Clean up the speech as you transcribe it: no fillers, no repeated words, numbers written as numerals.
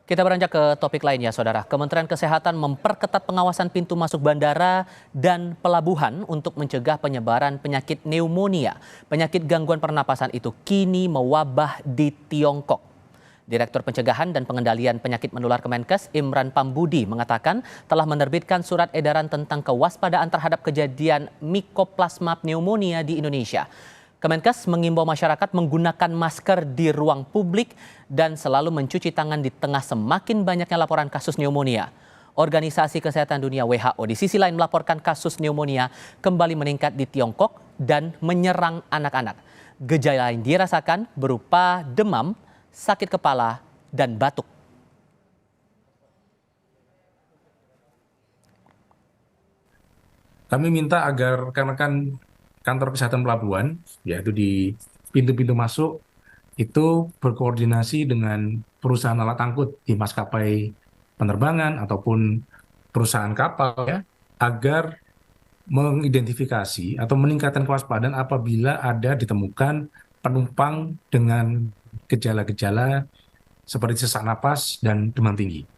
Kita beranjak ke topik lainnya, Saudara. Kementerian Kesehatan memperketat pengawasan pintu masuk bandara dan pelabuhan untuk mencegah penyebaran penyakit pneumonia. Penyakit gangguan pernapasan itu kini mewabah di Tiongkok. Direktur Pencegahan dan Pengendalian Penyakit Menular Kemenkes, Imran Pambudi, mengatakan telah menerbitkan surat edaran tentang kewaspadaan terhadap kejadian Mycoplasma pneumonia di Indonesia. Kemenkes mengimbau masyarakat menggunakan masker di ruang publik dan selalu mencuci tangan di tengah semakin banyaknya laporan kasus pneumonia. Organisasi Kesehatan Dunia WHO di sisi lain melaporkan kasus pneumonia kembali meningkat di Tiongkok dan menyerang anak-anak. Gejala yang dirasakan berupa demam, sakit kepala, dan batuk. Kami minta agar rekan-rekan kantor kesehatan pelabuhan, yaitu di pintu-pintu masuk, itu berkoordinasi dengan perusahaan alat angkut di maskapai penerbangan ataupun perusahaan kapal ya, agar mengidentifikasi atau meningkatkan kewaspadaan apabila ada ditemukan penumpang dengan gejala-gejala seperti sesak napas dan demam tinggi.